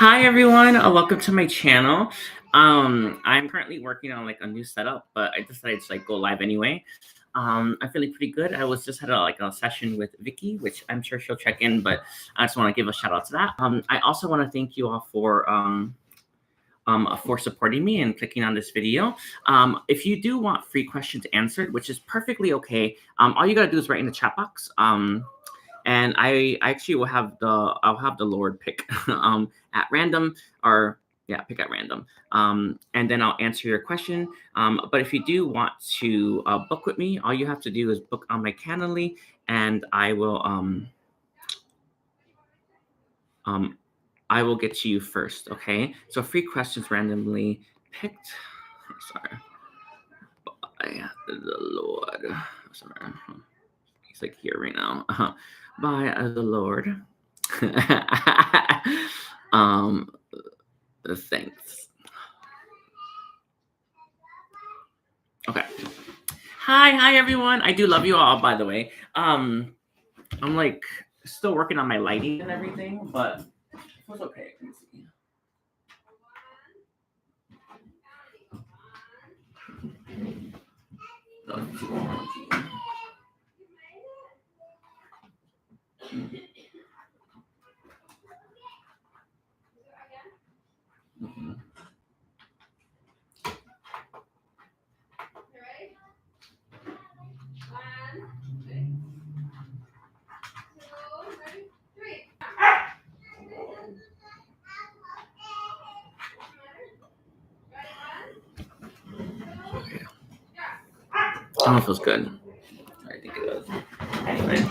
Hi everyone, welcome to my channel. I'm currently working on like a new setup, but I decided to like go live anyway. I'm feeling pretty good. I was just had a session with Vicky, which I'm sure she'll check in, but I just want to give a shout out to that. I also want to thank you all for supporting me and clicking on this video. If you do want free questions answered, which is perfectly okay, all you gotta do is write in the chat box. And I actually I'll have the Lord pick at random, or yeah, pick at random, and then I'll answer your question. But if you do want to book with me, all you have to do is book on my Calendly, and um I will get to you first. Okay, so free questions randomly picked. Sorry, by the Lord. Sorry, he's like here right now. By the Lord. um, thanks. Okay. Hi everyone. I do love you all, by the way. I'm like still working on my lighting and everything, but it was okay. Let me see. Mhm. Okay. I don't know if it feels good. I think it does. Anyway.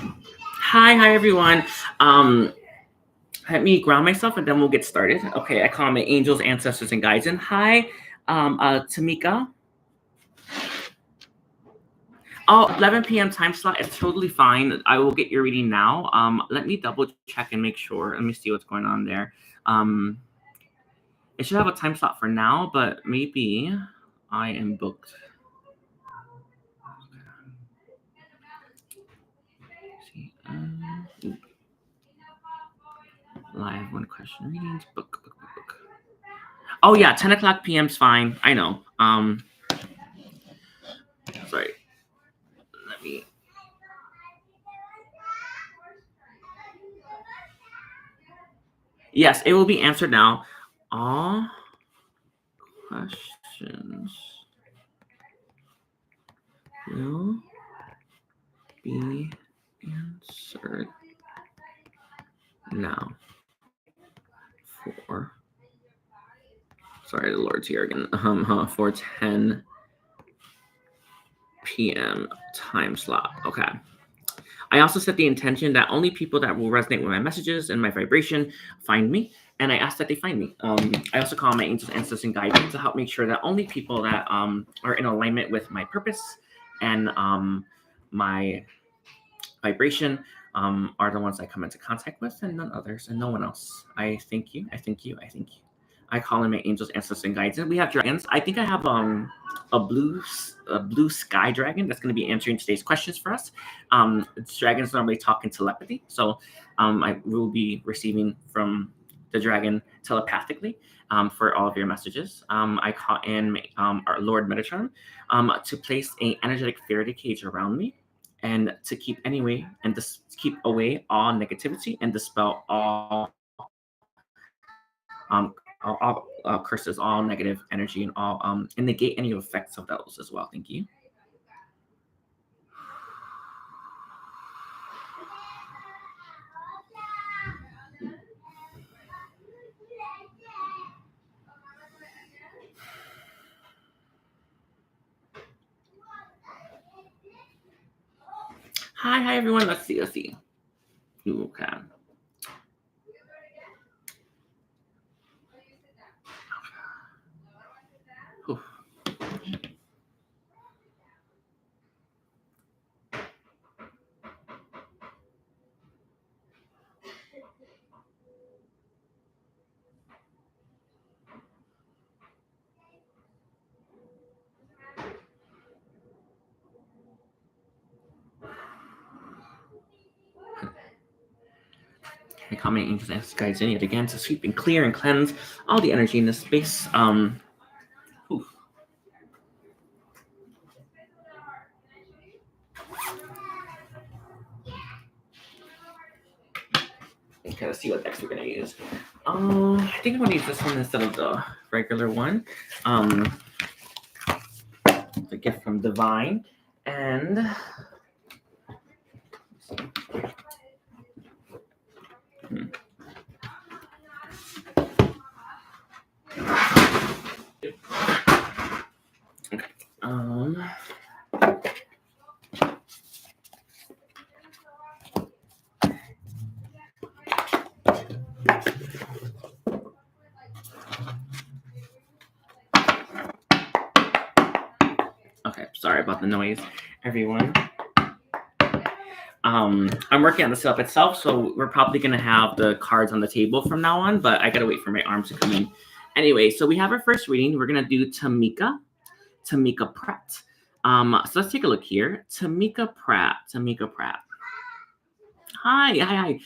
Hi everyone. Um, Let me ground myself and then we'll get started. Okay, I call my angels, ancestors, and guides. And hi, Tamika. Oh, 11 p.m. time slot is totally fine. I will get your reading now. Let me double check and make sure. Let me see what's going on there. It should have a time slot for now, but maybe I am booked. See, live one question readings. Book. Oh yeah, 10 o'clock p.m. is fine. I know. Sorry. Let me. Yes, it will be answered now. All questions will be answered now. For sorry, the Lord's here again. For 10 p.m. time slot. Okay. I also set the intention that only people that will resonate with my messages and my vibration find me, and I ask that they find me. I also call my angels, ancestors, and guides to help make sure that only people that are in alignment with my purpose and my vibration are the ones I come into contact with, and none others, and no one else. I thank you. I thank you. I thank you. I call in my angels, ancestors, and guides. And we have dragons. I think I have a blue sky dragon that's going to be answering today's questions for us. Dragons normally talk in telepathy, so I will be receiving from the dragon telepathically for all of your messages. I call in our Lord Metatron to place a energetic Faraday cage around me and to keep anyway and keep away all negativity and dispel um all curses, all negative energy, and all and negate any effects of those as well. Thank you. Hi everyone. Let's see. Okay. Whew. I call my angels and guides in yet again to sweep and clear and cleanse all the energy in this space. Oof. Okay, let's see what decks we're gonna use. I think I'm gonna use this one instead of the regular one. The gift from Divine, and okay. Okay, sorry about the noise, everyone. I'm working on the setup itself, so we're probably gonna have the cards on the table from now on, but I gotta wait for my arms to come in. Anyway, so we have our first reading. We're gonna do Tamika Pratt. So let's take a look here. Tamika Pratt. Hi.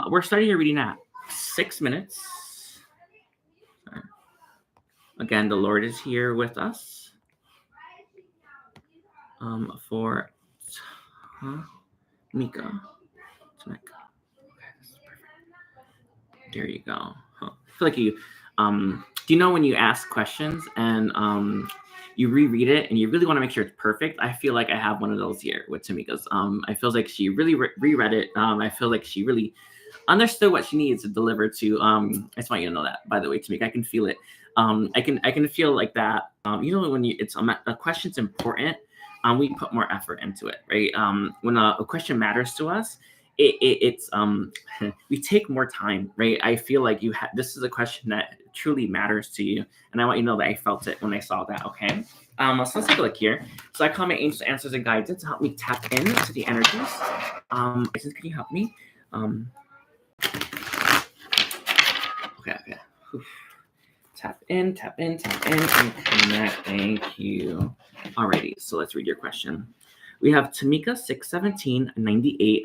We're starting your reading at 6 minutes. Again, the Lord is here with us. For Tamika. Okay, this is perfect. There you go. I feel like you, do you know when you ask questions and you reread it and you really want to make sure it's perfect? I feel like I have one of those here with Tamika's. I feel like she really reread it. I feel like she really understood what she needs to deliver to. I just want you to know that, by the way, Tamika. I can feel it. I can feel like that. You know, when it's a question's important, we put more effort into it, right? When a question matters to us, it's we take more time, right? I feel like this is a question that truly matters to you, and I want you to know that I felt it when I saw that. Okay, so let's take a look here. So I call my angels, answers, and guides to help me tap into the energies. Can you help me? Okay. Oof. Tap in, and connect. Thank you. Alrighty, so let's read your question. We have Tamika 61798.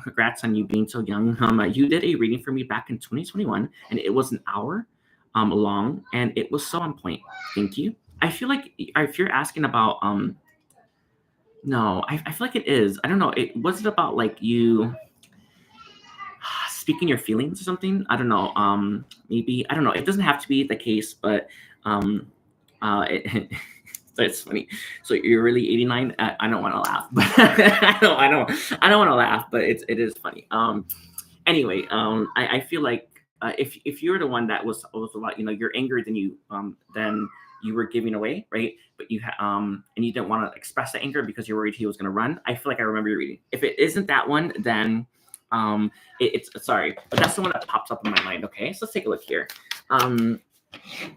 Congrats on you being so young. You did a reading for me back in 2021, and it was an hour long, and it was so on point. Thank you. I feel like if you're asking about no, I feel like it is. I don't know. Was it about like you speaking your feelings or something? I don't know. Maybe I don't know. It doesn't have to be the case, but it's funny. So you're really 89. I don't want to laugh, but I don't want to laugh, but it is funny. Anyway, I feel like if you're the one that was a lot, you're angry than you were giving away, right? But and you didn't want to express the anger because you're worried he was going to run. I feel like I remember your reading. If it isn't that one, then it's sorry, but that's the one that pops up in my mind. Okay, so let's take a look here.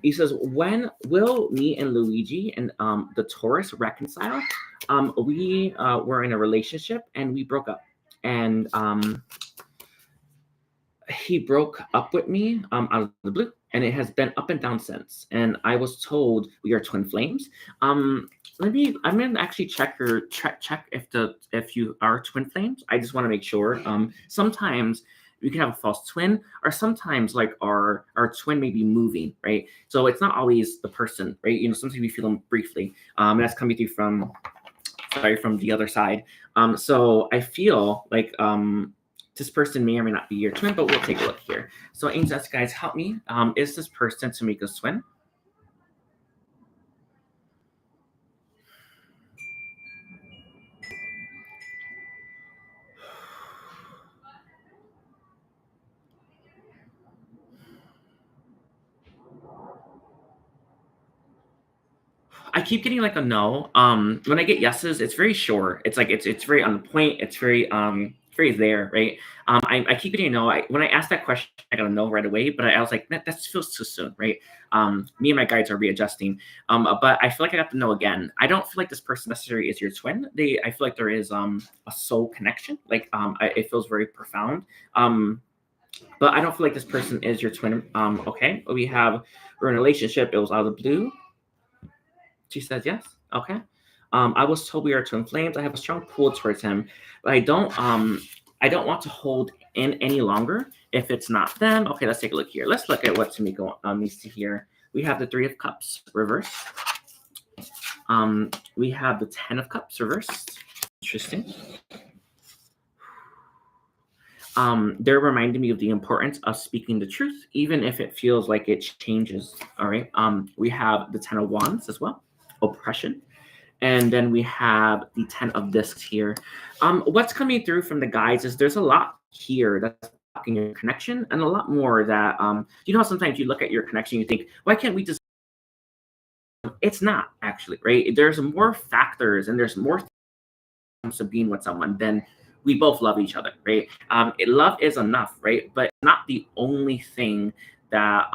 He says, when will me and Luigi and the Taurus reconcile? We were in a relationship and we broke up, and he broke up with me out of the blue, and it has been up and down since. And I was told we are twin flames. I'm gonna actually check if you are twin flames. I just want to make sure. Sometimes we can have a false twin, or sometimes like our twin may be moving, right? So it's not always the person, right? Sometimes we feel them briefly. And that's coming through from the other side. So I feel like this person may or may not be your twin, but we'll take a look here. So angels, guys, help me. Is this person Tamika's twin? I keep getting like a no. When I get yeses, it's very sure. It's like it's very on the point. It's very there, right? I keep getting a no. When I asked that question, I got a no right away, but I was like, that feels too soon, right? Me and my guides are readjusting. But I feel like I got the no again. I don't feel like this person necessarily is your twin. I feel like there is a soul connection. Like it feels very profound. But I don't feel like this person is your twin. Okay, we're in a relationship. It was out of the blue. She says yes. Okay. I was told we are twin flames. I have a strong pull towards him, but I don't I don't want to hold in any longer if it's not them. Okay, let's take a look here. Let's look at what Tamika needs to hear. We have the Three of Cups reversed. We have the Ten of Cups reversed. Interesting. They're reminding me of the importance of speaking the truth, even if it feels like it changes. All right. We have the Ten of Wands as well, oppression. And then we have the Ten of Discs here. What's coming through from the guides is there's a lot here that's blocking your connection, and a lot more that you know how sometimes you look at your connection, you think, why can't we just? It's not actually, right? There's more factors and there's more things to being with someone than we both love each other, right? Love is enough, right? But not the only thing that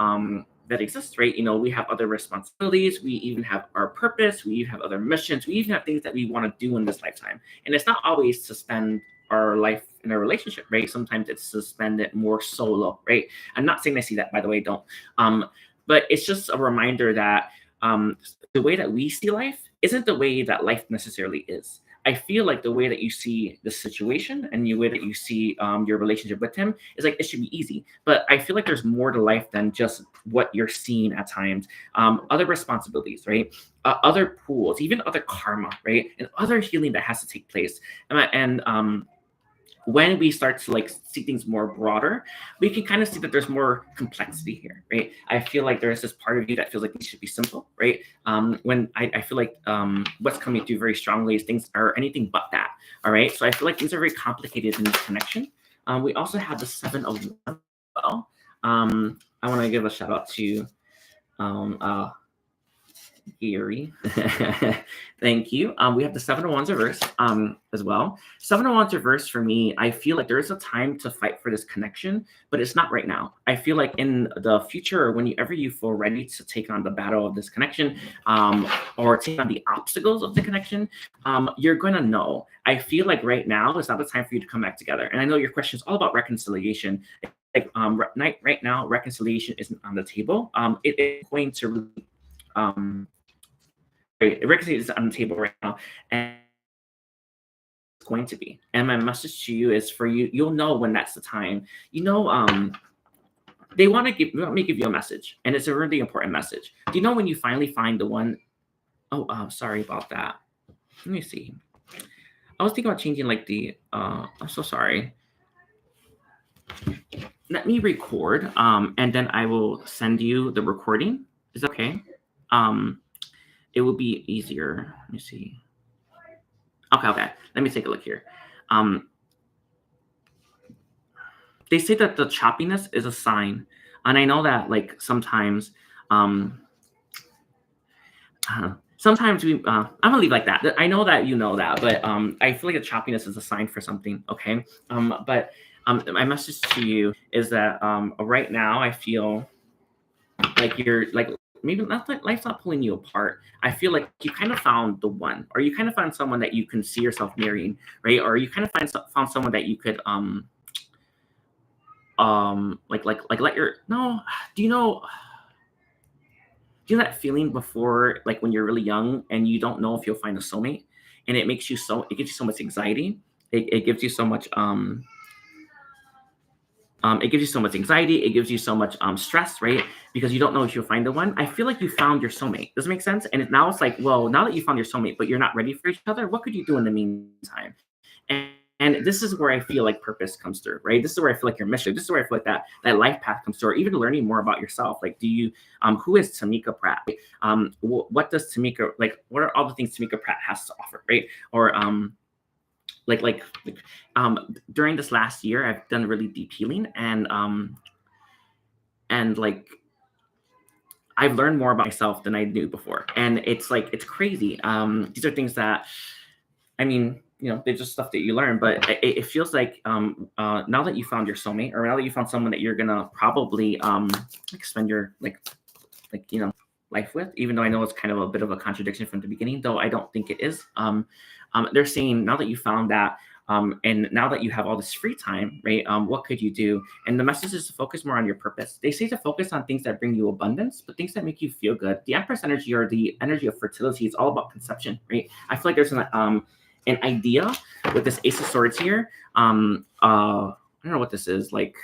that exists, right? You know, we have other responsibilities. We even have our purpose. We even have other missions. We even have things that we want to do in this lifetime. And it's not always to spend our life in a relationship, right? Sometimes it's to spend it more solo, right? I'm not saying I see that, by the way, don't. But it's just a reminder that the way that we see life isn't the way that life necessarily is. I feel like the way that you see the situation and the way that you see your relationship with him is like it should be easy. But I feel like there's more to life than just what you're seeing at times. Other responsibilities, right? Other pools, even other karma, right? And other healing that has to take place. And when we start to like see things more broader, we can kind of see that there's more complexity here, right? I feel like there's this part of you that feels like these should be simple, right? When I feel like what's coming through very strongly is things are anything but that, all right? So I feel like things are very complicated in this connection. We also have the Seven of Wands as well. I want to give a shout out to Gary. Thank you. We have the Seven of Wands reverse as well. Seven of Wands reverse for me, I feel like there is a time to fight for this connection, but it's not right now. I feel like in the future, whenever you feel ready to take on the battle of this connection or take on the obstacles of the connection, you're going to know. I feel like right now is not the time for you to come back together. And I know your question is all about reconciliation. Like right now, reconciliation isn't on the table. It is going to really reconciliation is on the table right now, and it's going to be. And my message to you is for you, you'll know when that's the time. You know, they want me to give you a message, and it's a really important message. Do you know when you finally find the one? Oh, sorry about that. Let me see. I was thinking about changing like the I'm so sorry. Let me record, and then I will send you the recording. Is that okay? It will be easier. Let me see. Okay. Let me take a look here. They say that the choppiness is a sign, and I know that like sometimes, sometimes we. I'm gonna leave like that. I know that you know that, but I feel like the choppiness is a sign for something. Okay. But my message to you is that right now I feel like you're like maybe not like life's not pulling you apart. I feel like you kind of found the one, or you kind of found someone that you can see yourself marrying, right? Or you kind of found someone that you could like let your no. Do you know? Do you know that feeling before, like when you're really young and you don't know if you'll find a soulmate, and it gives you so much anxiety. It gives you so much it gives you so much anxiety. It gives you so much stress, right? Because you don't know if you'll find the one. I feel like you found your soulmate. Does it make sense? And now it's like, well, now that you found your soulmate, but you're not ready for each other, what could you do in the meantime? And this is where I feel like purpose comes through, right? This is where I feel like your mission. This is where I feel like that life path comes through, or even learning more about yourself. Like, do you, who is Tamika Pratt? What does Tamika, like, what are all the things Tamika Pratt has to offer, right? Or, during this last year, I've done really deep healing, and like I've learned more about myself than I knew before, and it's like it's crazy. These are things that, I mean, you know, they're just stuff that you learn, but it feels like now that you found your soulmate, or now that you found someone that you're gonna probably like spend your like you know life with, even though I know it's kind of a bit of a contradiction from the beginning, though I don't think it is. They're saying now that you found that, and now that you have all this free time, right? What could you do? And the message is to focus more on your purpose. They say to focus on things that bring you abundance, but things that make you feel good. The Empress energy, or the energy of fertility, is all about conception, right? I feel like there's an idea with this Ace of Swords here I don't know what this is, like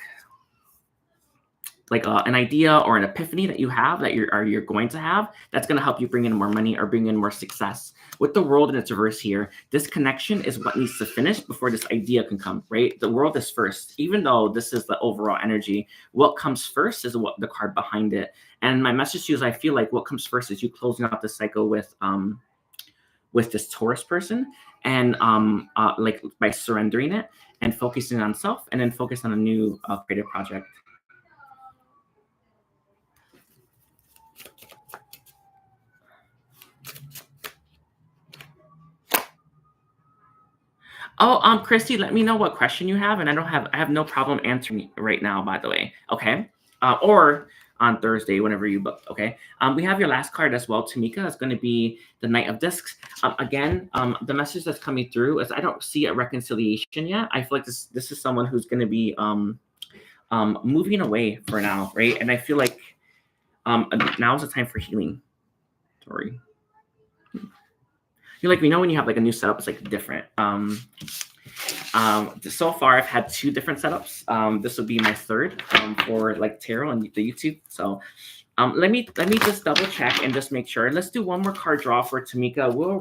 an idea or an epiphany that you have that you're going to have that's going to help you bring in more money or bring in more success. With the world in its reverse here, this connection is what needs to finish before this idea can come, right? The world is first, even though this is the overall energy. What comes first is what the card behind it. And my message to you is, I feel like what comes first is you closing out the cycle with this Taurus person, and like by surrendering it and focusing on self, and then focus on a new creative project. Oh, Christy, let me know what question you have, and I have no problem answering it right now, by the way. Okay, or on Thursday, whenever you book. Okay. We have your last card as well, Tamika. It's going to be the Knight of Discs. Again, the message that's coming through is I don't see a reconciliation yet. I feel like this is someone who's going to be moving away for now, right? And I feel like now's the time for healing. Sorry. You're like, we know when you have like a new setup, it's like different. So far I've had 2 different setups. This would be my third for like tarot and the YouTube. So let me just double check and just make sure. Let's do one more card draw for Tamika. Will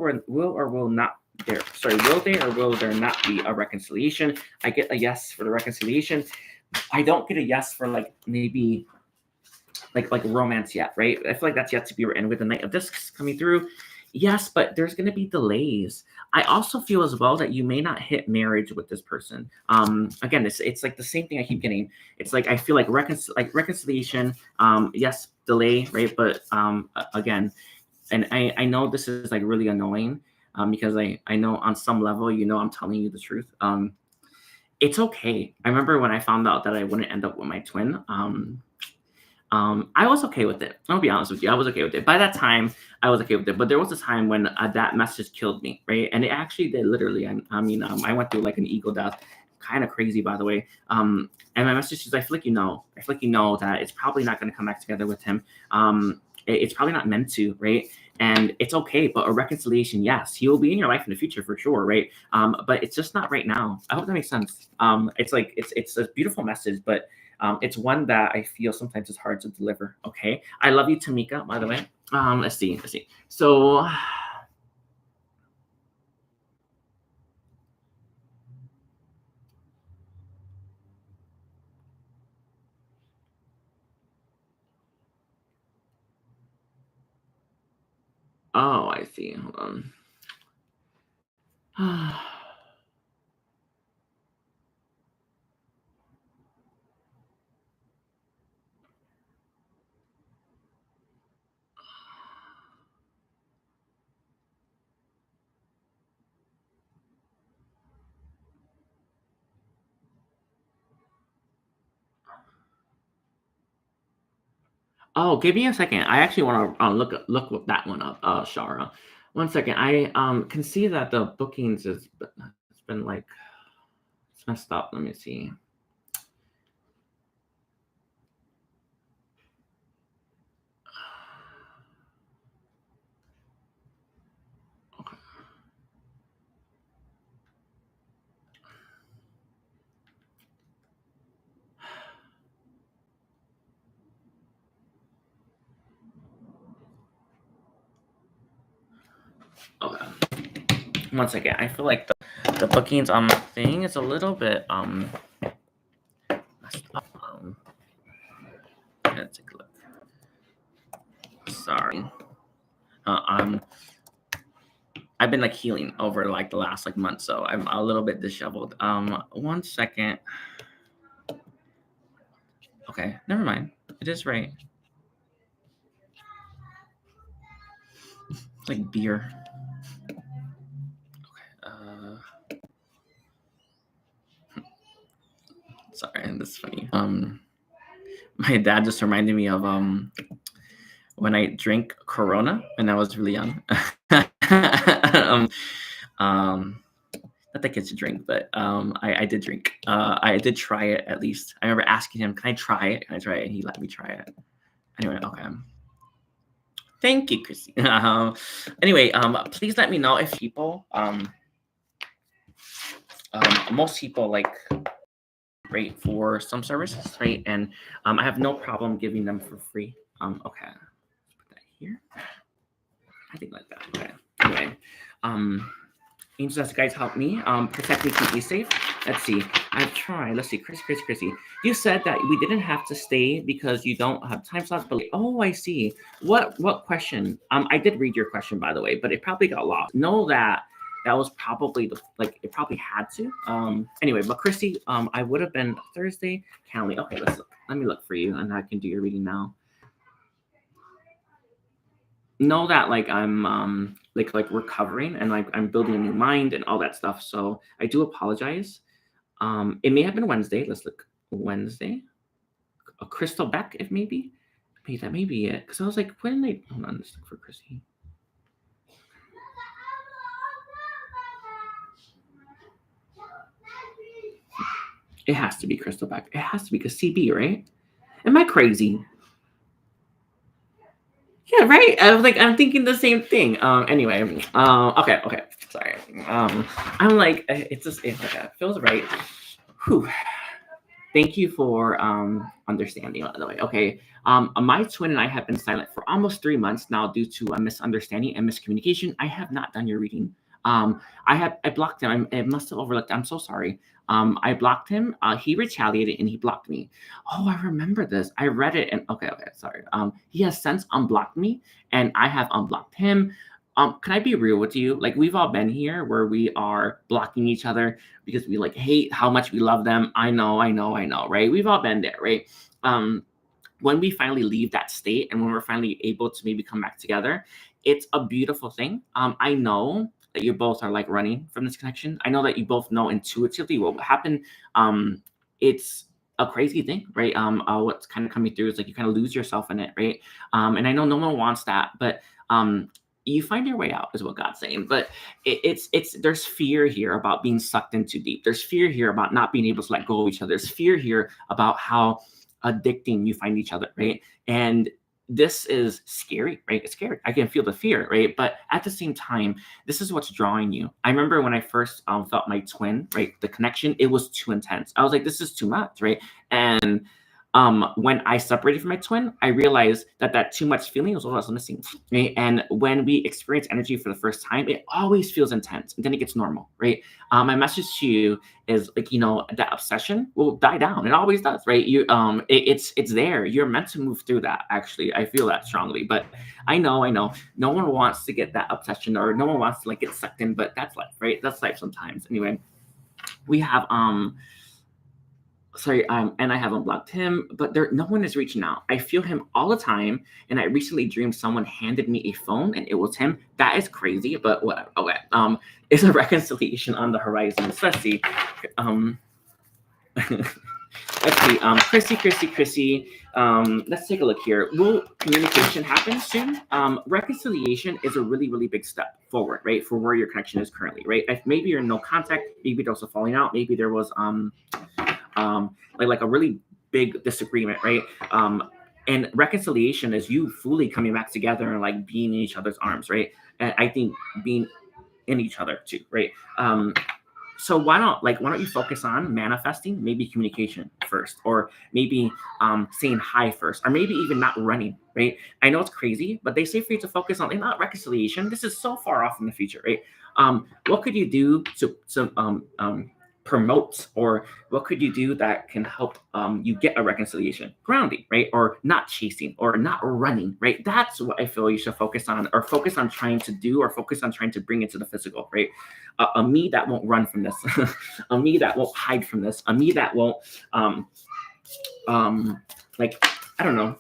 or will not there? Sorry, will there or will there not be a reconciliation? I get a yes for the reconciliation. I don't get a yes for like maybe like romance yet, right? I feel like that's yet to be written with the Knight of Discs coming through. Yes, but there's going to be delays. I also feel as well that you may not hit marriage with this person. Again, it's like the same thing I keep getting. It's like I feel like reconciliation. Yes, delay, right? But again, and I know this is like really annoying because I know on some level, I'm telling you the truth. It's okay. I remember when I found out that I wouldn't end up with my twin. I was okay with it. I'll be honest with you. I was okay with it. By that time, I was okay with it. But there was a time when that message killed me, right? And it actually did, literally. I went through like an ego death. Kind of crazy, by the way. And my message is, I feel like I feel like that it's probably not going to come back together with him. It's probably not meant to, right? And it's okay. But a reconciliation, yes, he will be in your life in the future for sure, right? But it's just not right now. I hope that makes sense. It's like it's a beautiful message, but it's one that I feel sometimes is hard to deliver. Okay. I love you, Tamika, by the way. Let's see. So oh, I see. Hold on. Oh, give me a second. I actually want to look that one up, Shara. One second. I can see that the bookings it's been like it's messed up. Let me see. Okay. Okay. One second. I feel like the bookings on my thing is a little bit messed up. Let's take a look. Sorry. I've been like healing over like the last like month, so I'm a little bit disheveled. One second. Okay, never mind. It is right. It's like beer. Okay. Sorry, that's funny. My dad just reminded me of when I drank Corona when I was really young. Not that kids should drink, but I did drink. I did try it at least. I remember asking him, "Can I try it? Can I try it?" And he let me try it. Anyway, okay. Thank you, Chrissy. Anyway, please let me know if people most people like rate for some services, right? And I have no problem giving them for free. Okay, let's put that here. I think like that. Okay. Anyway, Angel says, guys, help me. Protect me, keep me safe. Let's see. I've tried. Let's see. Chrissy. You said that we didn't have to stay because you don't have time slots. But oh, I see. What question? I did read your question, by the way, but it probably got lost. Know that was probably it probably had to. Anyway, but Chrissy, I would have been Thursday. Calendly. Okay, let's look. Let me look for you, and I can do your reading now. Know that I'm like recovering and like I'm building a new mind and all that stuff. So I do apologize. It may have been Wednesday. Let's look. Wednesday. A Crystal Beck, if maybe. Maybe that may be it. Because I was like, when did I hold on, let's look for Chrissy. It has to be Crystal Beck. It has to be because CB, right? Am I crazy? Yeah, right. I was like, I'm thinking the same thing. Anyway, okay. Sorry. I'm like, it feels right. Whew. Thank you for understanding, by the way. Okay. My twin and I have been silent for almost 3 months now due to a misunderstanding and miscommunication. I have not done your reading. I blocked him. I must have overlooked. I'm so sorry. I blocked him. He retaliated and he blocked me. Oh, I remember this. I read it and okay, sorry. He has since unblocked me and I have unblocked him. Can I be real with you? Like we've all been here where we are blocking each other because we like hate how much we love them. I know, right? We've all been there, right? When we finally leave that state and when we're finally able to maybe come back together, it's a beautiful thing. I know that you both are like running from this connection. I know that you both know intuitively what will happen. It's a crazy thing, right? What's kind of coming through is like you kind of lose yourself in it, right? And I know no one wants that, but you find your way out is what God's saying. But it's there's fear here about being sucked in too deep. There's fear here about not being able to let go of each other. There's fear here about how addicting you find each other, right? And this is scary, right? It's scary. I can feel the fear, right? But at the same time, this is what's drawing you. I remember when I first felt my twin, right? The connection, it was too intense. I was like, this is too much, right? And when I separated from my twin, I realized that too much feeling was what I was missing. Right? And when we experience energy for the first time, it always feels intense, and then it gets normal, right? My message to you is like, that obsession will die down. It always does, right? It's there. You're meant to move through that. Actually, I feel that strongly. But I know, no one wants to get that obsession, or no one wants to like get sucked in. But that's life, right? That's life sometimes. Anyway, we have and I haven't blocked him, but no one is reaching out. I feel him all the time, and I recently dreamed someone handed me a phone, and it was him. That is crazy, but whatever. Okay, it's a reconciliation on the horizon. So let's see. Let's see. Chrissy. Let's take a look here. Will communication happen soon? Reconciliation is a really, really big step forward, right, for where your connection is currently, right? If maybe you're in no contact, maybe there was a falling out, maybe there was like a really big disagreement, right? And reconciliation is you fully coming back together and like being in each other's arms, right? And I think being in each other too, right? So why don't you focus on manifesting maybe communication first, or maybe saying hi first, or maybe even not running, right? I know it's crazy, but they say for you to focus on not reconciliation. This is so far off in the future, right? What could you do to promote, or what could you do that can help you get a reconciliation? Grounding, right? Or not chasing, or not running, right? That's what I feel you should focus on, or focus on trying to do, or focus on trying to bring into the physical, right? A me that won't run from this, a me that won't hide from this, a me that won't like, I don't know,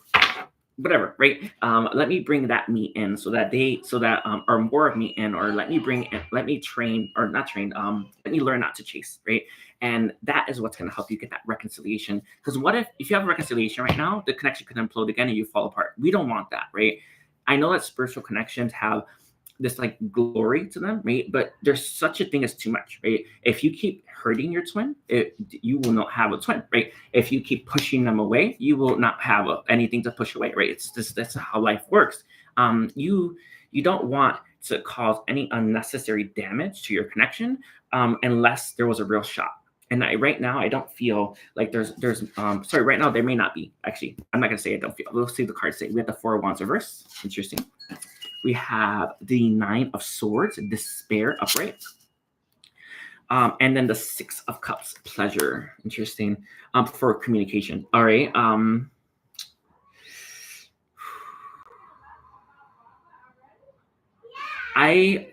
whatever, right? Let me bring that me in or more of me in, or let me train, or not train, let me learn not to chase, right? And that is what's going to help you get that reconciliation. Because what if you have a reconciliation right now, the connection could implode again and you fall apart. We don't want that, right? I know that spiritual connections have this like glory to them, right? But there's such a thing as too much, right? If you keep hurting your twin, you will not have a twin, right? If you keep pushing them away, you will not have anything to push away, right? That's how life works. You don't want to cause any unnecessary damage to your connection, unless there was a real shot. And right now, I don't feel like sorry, right now there may not be. Actually, I'm not gonna say I don't feel. We'll see the cards say. We have the Four of Wands reverse. Interesting. We have the Nine of Swords, despair upright. And then the Six of Cups, pleasure. Interesting. For communication. All right.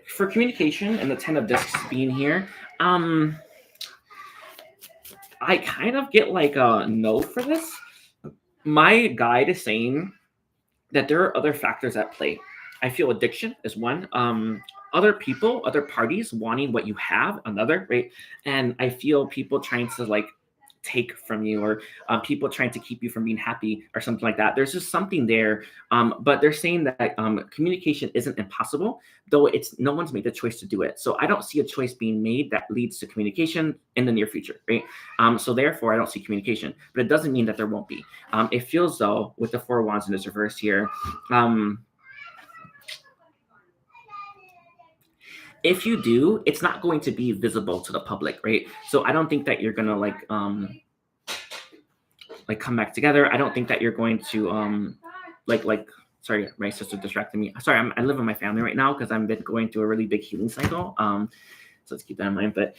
For communication and the Ten of Discs being here, I kind of get like a no for this. My guide is saying that there are other factors at play. I feel addiction is one. Other people, other parties wanting what you have, another, right? And I feel people trying to like take from you, or people trying to keep you from being happy or something like that. There's just something there. But they're saying that communication isn't impossible, though it's no one's made the choice to do it. So I don't see a choice being made that leads to communication in the near future, right? So therefore, I don't see communication, but it doesn't mean that there won't be. It feels though, with the Four of Wands in this reverse here, if you do, it's not going to be visible to the public, right? So I don't think that you're gonna like come back together. I don't think that you're going to sorry, my sister distracted me. Sorry, I live with my family right now because I've been going through a really big healing cycle. So let's keep that in mind. But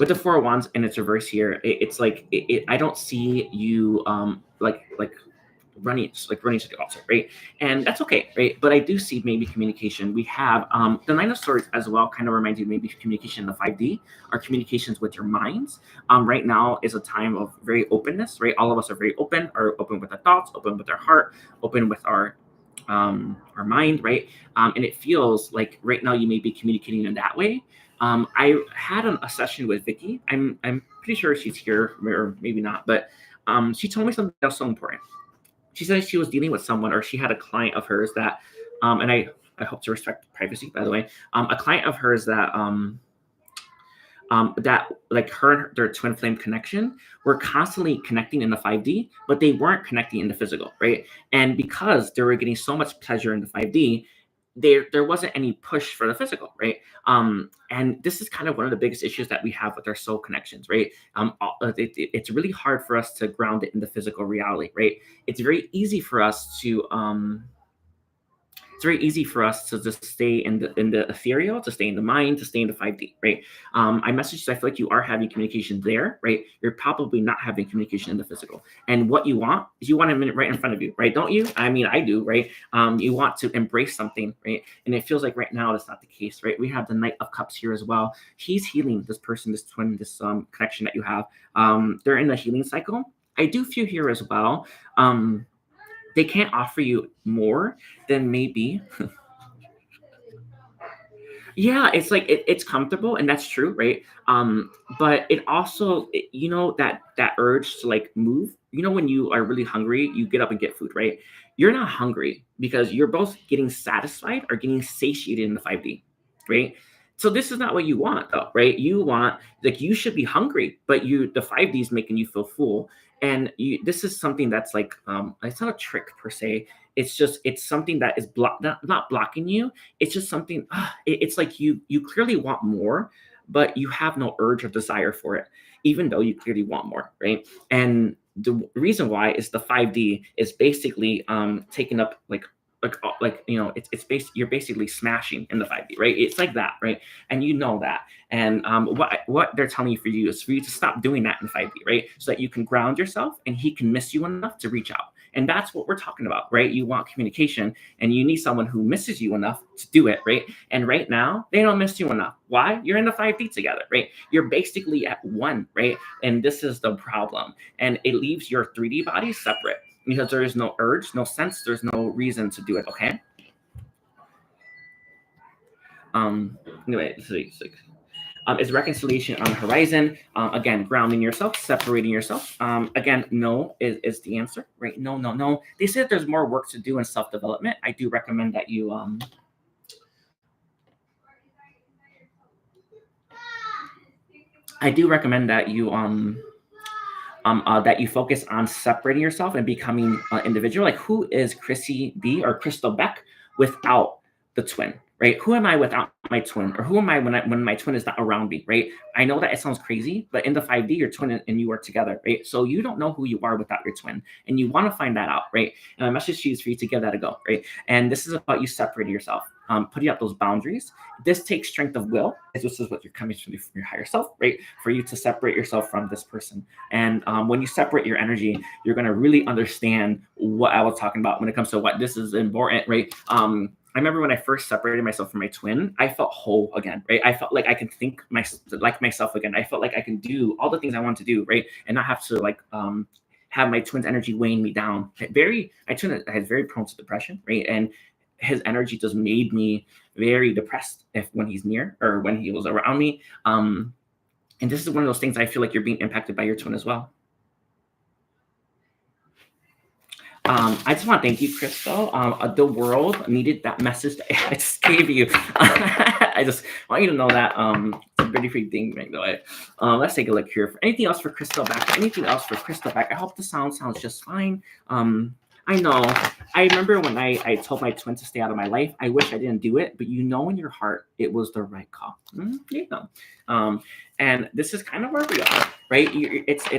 with the Four of Wands in its reverse here, it's like I don't see you like running to the altar, right? And that's okay, right? But I do see maybe communication. We have the Nine of Swords as well, kind of reminds you maybe communication in the 5D or communications with your minds. Right now is a time of very openness, right? All of us are very open, or open with our thoughts, open with our heart, open with our mind, right? And it feels like right now you may be communicating in that way. I had a session with Vicky. I'm pretty sure she's here, or maybe not, but she told me something else so important. She said she was dealing with someone, or she had a client of hers that, and I hope to respect privacy, by the way, a client of hers that, that like her and their twin flame connection were constantly connecting in the 5D, but they weren't connecting in the physical, right? And because they were getting so much pleasure in the 5D, there wasn't any push for the physical, right? And this is kind of one of the biggest issues that we have with our soul connections, right? It's really hard for us to ground it in the physical reality, right? It's very easy for us to just stay in the ethereal, to stay in the mind, to stay in the 5D, right? I messaged, I feel like you are having communication there, right? You're probably not having communication in the physical. And what you want is you want a minute right in front of you, right? Don't you? I mean, I do, right? You want to embrace something, right? And it feels like right now that's not the case, right? We have the Knight of Cups here as well. He's healing this person, this twin, this connection that you have. They're in the healing cycle. I do feel here as well. They can't offer you more than maybe. Yeah, it's like it's comfortable, and that's true, right? But it also, that urge to like move. When you are really hungry, you get up and get food, right? You're not hungry because you're both getting satisfied or getting satiated in the 5D, right? So this is not what you want, though, right? You want, like, you should be hungry, but the 5D is making you feel full. And this is something that's like, it's not a trick per se. It's something that is not blocking you. It's just something, it's like you clearly want more, but you have no urge or desire for it, even though you clearly want more, right? And the reason why is the 5D is basically taking up you're basically smashing in the 5D, right? It's like that, right? And you know that. And what they're telling you for you is for you to stop doing that in 5D, right? So that you can ground yourself and he can miss you enough to reach out. And that's what we're talking about, right? You want communication, and you need someone who misses you enough to do it, right? And right now, they don't miss you enough. Why? You're in the 5D together, right? You're basically at one, right? And this is the problem. And it leaves your 3D body separate because there is no urge, no sense, there's no reason to do it, okay? Anyway, let's see. Is reconciliation on the horizon? Again, grounding yourself, separating yourself. Again, no is the answer, right? No. They said there's more work to do in self-development. I do recommend that you that you focus on separating yourself and becoming an individual. Like, who is Chrissy B or Crystal Beck without the twin, right? Who am I without my twin, or who am I when my twin is not around me, right? I know that it sounds crazy, but in the 5D, your twin and you are together, right? So you don't know who you are without your twin, and you want to find that out, right? And my message to you is for you to give that a go, right? And this is about you separating yourself, putting up those boundaries. This takes strength of will. This is what you're coming from your higher self, right? For you to separate yourself from this person. And when you separate your energy, you're going to really understand what I was talking about when it comes to what this is important, right? I remember when I first separated myself from my twin, I felt whole again, right? I felt like I can think like myself again. I felt like I can do all the things I want to do, right? And not have to like have my twin's energy weighing me down. My twin is very prone to depression, right? And his energy just made me very depressed when he's near or when he was around me. And this is one of those things I feel like you're being impacted by your twin as well. I just want to thank you, Crystal. The world needed that message that I just gave you. I just want you to know that it's a pretty free thing, by the way. Let's take a look here. For anything else for Crystal back? Anything else for Crystal back? I hope the sounds just fine. I know. I remember when I told my twin to stay out of my life. I wish I didn't do it, but you know in your heart it was the right call. You know. And this is kind of where we are, right? It's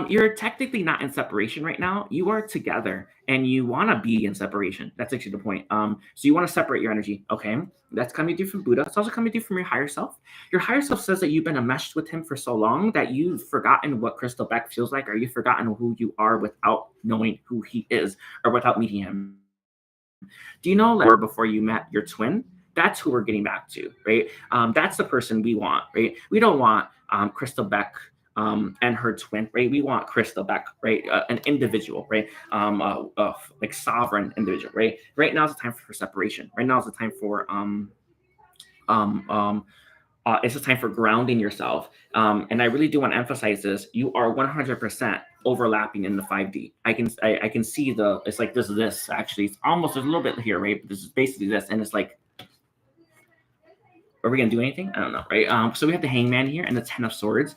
you're technically not in separation right now. You are together and you want to be in separation. That's actually the point. So you want to separate your energy. Okay. That's coming through from Buddha. It's also coming through from your higher self. Your higher self says that you've been enmeshed with him for so long that you've forgotten what Crystal Beck feels like, or you've forgotten who you are without knowing who he is or without meeting him. Do you know that before you met your twin? That's who we're getting back to, right? That's the person we want, right? We don't want Crystal Beck and her twin, right? We want Crystal Beck, right? An individual, right? Like sovereign individual, right? Right now is the time for separation. Right now is the time for it's a time for grounding yourself. And I really do want to emphasize this. You are 100% overlapping in the 5D. I can see it's like this actually. It's almost there's a little bit here, right? But this is basically this, and it's like, are we gonna do anything? I don't know, right? So we have the Hangman here and the Ten of Swords.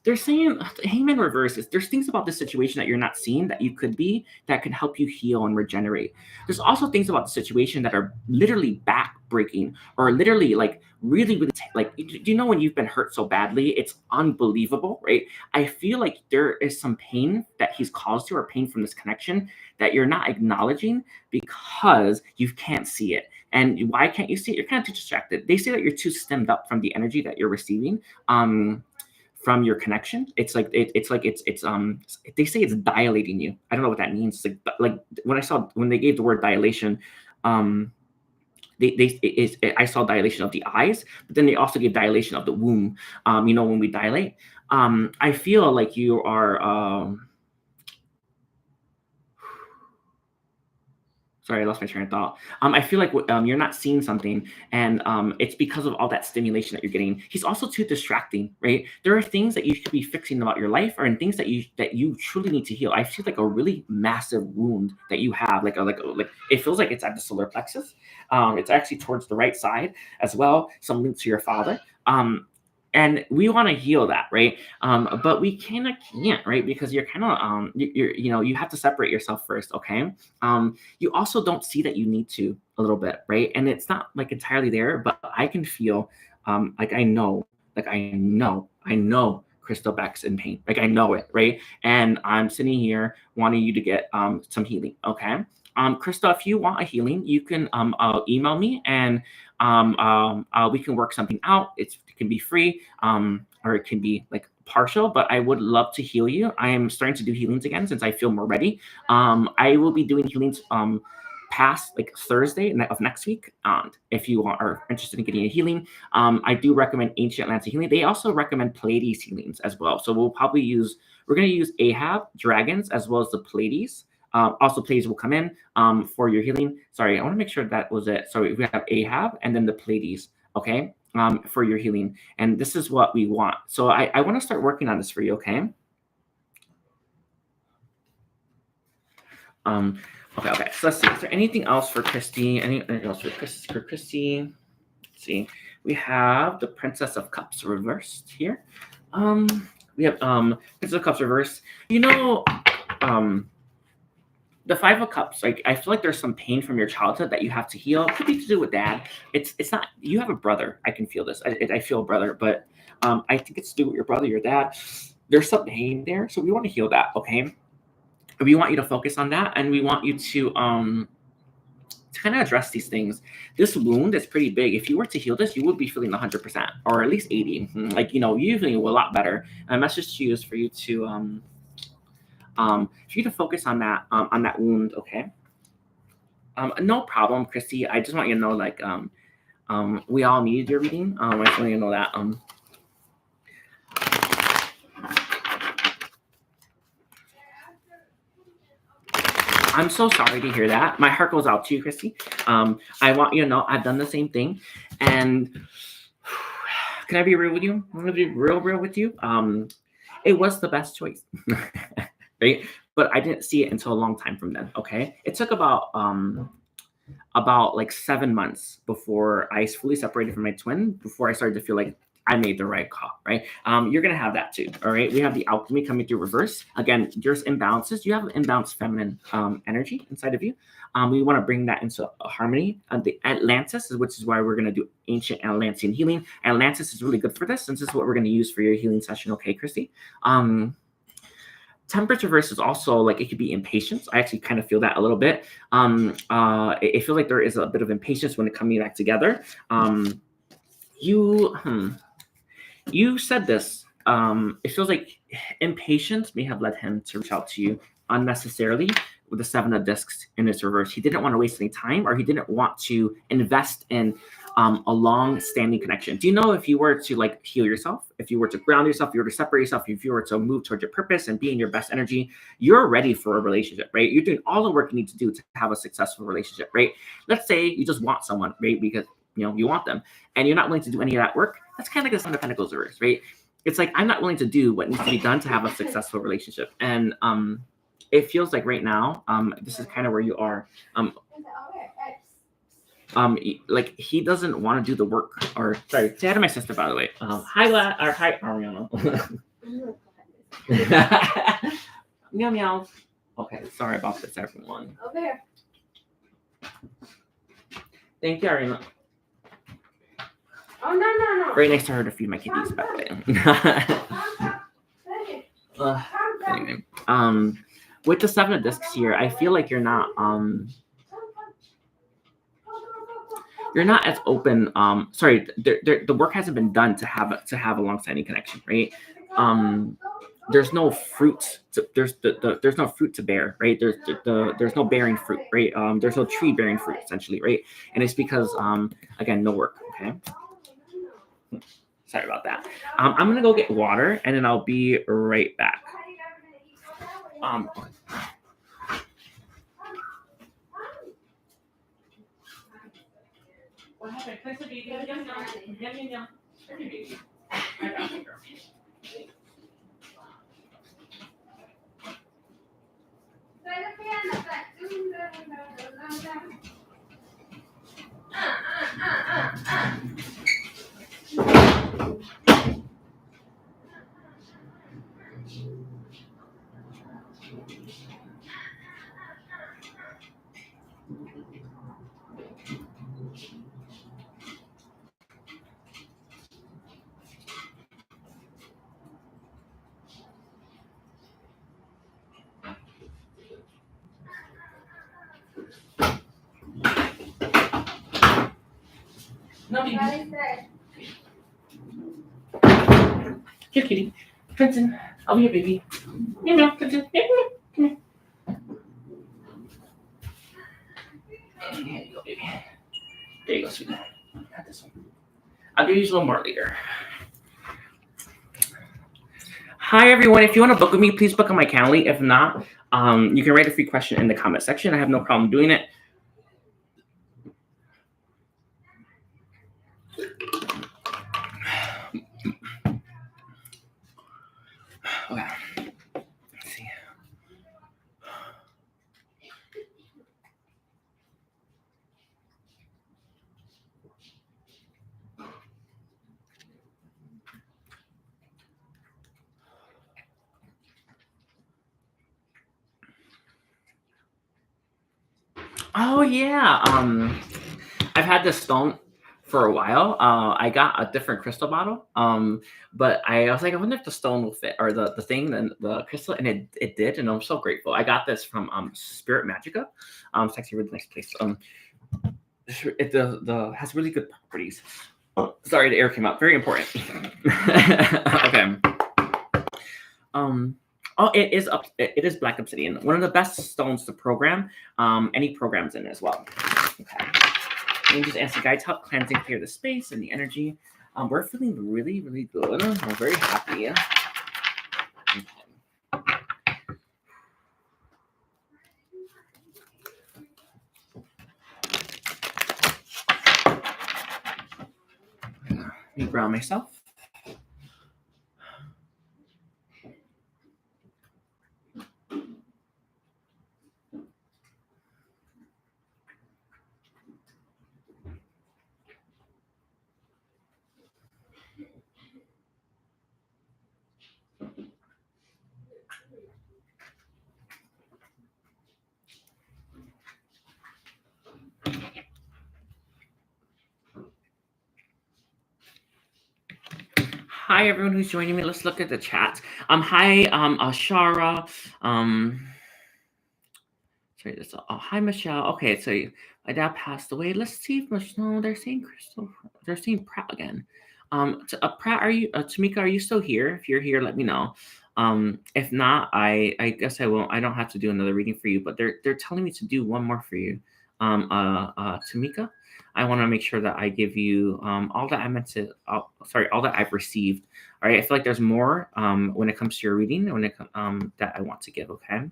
They're saying Hangman reverses. There's things about this situation that you're not seeing that you could be that can help you heal and regenerate. There's also things about the situation that are literally back-breaking or literally like really, really like. Do you know when you've been hurt so badly? It's unbelievable, right? I feel like there is some pain that he's caused you or pain from this connection that you're not acknowledging because you can't see it. And why can't you see it? You're kind of too distracted. They say that you're too stemmed up from the energy that you're receiving. From your connection. It's like they say it's dilating you. I don't know what that means. It's like when they gave the word dilation, I saw dilation of the eyes, but then they also gave dilation of the womb. When we dilate, I feel like you are sorry, I lost my train of thought. I feel like you're not seeing something, and it's because of all that stimulation that you're getting. He's also too distracting, right? There are things that you should be fixing about your life, or in things that you truly need to heal. I feel like a really massive wound that you have, like it feels like it's at the solar plexus. It's actually towards the right side as well. Some link to your father. And we want to heal that, right? But we kind of can't, right? Because you're kind of you have to separate yourself first, okay? You also don't see that you need to a little bit, right? And it's not like entirely there, but I can feel like I know Crystal Beck's in pain. Like I know it, right? And I'm sitting here wanting you to get some healing, okay? Crystal, if you want a healing, you can email me and we can work something out. It can be free or it can be like partial, but I would love to heal you. I am starting to do healings again since I feel more ready. I will be doing healings past like Thursday of next week. If you are interested in getting a healing, I do recommend Ancient Atlantic Healing. They also recommend Pleiades healings as well. So we're going to use Ahab, dragons, as well as the Pleiades. Also, Pleiades will come in for your healing. Sorry, I want to make sure that was it. So we have Ahab and then the Pleiades, okay, for your healing. And this is what we want. So I want to start working on this for you, okay? Okay. So let's see. Is there anything else for Christy? Anything else for Christy? Let's see. We have the Princess of Cups reversed here. We have Prince of Cups reverse. You know, um, the Five of Cups. Like I feel like there's some pain from your childhood that you have to heal. Could be to do with dad. It's not. You have a brother. I can feel this. I feel a brother, but I think it's to do with your brother, your dad. There's some pain there, so we want to heal that. Okay, we want you to focus on that, and we want you to kind of address these things. This wound is pretty big. If you were to heal this, you would be feeling 100% or at least 80. Like, you know, you feeling a lot better. And my message to you is for you to focus on that wound. Okay. No problem, Christy. I just want you to know, like, we all need your reading. I just want you to know that. I'm so sorry to hear that. My heart goes out to you, Christy. I want you to know I've done the same thing. And can I be real with you? I'm gonna be real with you. It was the best choice. Right? But I didn't see it until a long time from then. Okay. It took about like 7 months before I fully separated from my twin, before I started to feel like I made the right call, right? You're gonna have that too, all right? We have the alchemy coming through reverse. Again, there's imbalances. You have an imbalanced feminine energy inside of you. We want to bring that into a harmony. The Atlantis, which is why we're gonna do ancient Atlantean healing. Atlantis is really good for this, and this is what we're gonna use for your healing session, okay, Christy? Temperature versus also like it could be impatience. I actually kind of feel that a little bit. It feels like there is a bit of impatience when it coming back together. You said this. It feels like impatience may have led him to reach out to you unnecessarily with the Seven of Discs in its reverse. He didn't want to waste any time, or he didn't want to invest in a long-standing connection. Do you know if you were to like heal yourself, if you were to ground yourself, if you were to separate yourself, if you were to move towards your purpose and be in your best energy, you're ready for a relationship, right? You're doing all the work you need to do to have a successful relationship, right? Let's say you just want someone, right? Because you want them, and you're not willing to do any of that work. That's kind of like a Seven of Pentacles reverse, right? It's like I'm not willing to do what needs to be done to have a successful relationship, and it feels like right now, this is kind of where you are. Like he doesn't want to do the work. Or sorry, say hi to my sister, by the way. Hi, or hi, Ariana. Meow meow. Okay, sorry about this, everyone. Okay. Thank you, Ariana. Oh no. Right next to her to feed my kitties, by the way. Anyway, with the Seven of Discs here, I feel like you're not as open. Sorry, the work hasn't been done to have a long-standing connection, right? There's no fruit. There's no fruit to bear, right? There's no bearing fruit, right? There's no tree bearing fruit, essentially, right? And it's because again, no work. Okay. Sorry about that. I'm gonna go get water, and then I'll be right back. What happened? Can I say baby? Yum. Baby. I got you, girl. No, baby. Here, kitty. Princeton. I'll be your baby. Meow, Princeton. Come here. Here you go, baby. There you go, sweetie. Got this one. I'll give you a little more later. Hi, everyone. If you want to book with me, please book on my Calendly. If not, you can write a free question in the comment section. I have no problem doing it. Okay. Let's see. Oh yeah. I've had this stone for a while. I got a different crystal bottle. But I was like, I wonder if the stone will fit, or the thing, and the crystal, and it did, and I'm so grateful. I got this from Spirit Magica. It's actually a really nice place. It the has really good properties. Oh, sorry, the air came out. Very important. Okay. Um. Oh, it is up. It is black obsidian. One of the best stones to program. Any programs in as well. Okay. Angels answer guides help cleansing clear the space and the energy. We're feeling really, really good. We're very happy. Okay. Let me ground myself. Hi, everyone who's joining me. Let's look at the chat. Hi, Ashara. Sorry, that's hi, Michelle. Okay, so my dad passed away. Let's see if Michelle. No, they're saying Crystal. They're saying Pratt again. Pratt, are you? Tamika, are you still here? If you're here, let me know. If not, I guess I won't. I don't have to do another reading for you. But they're telling me to do one more for you. Tamika, I want to make sure that I give you all that I meant to. Sorry, all that I've received. All right, I feel like there's more when it comes to your reading that I want to give. Okay.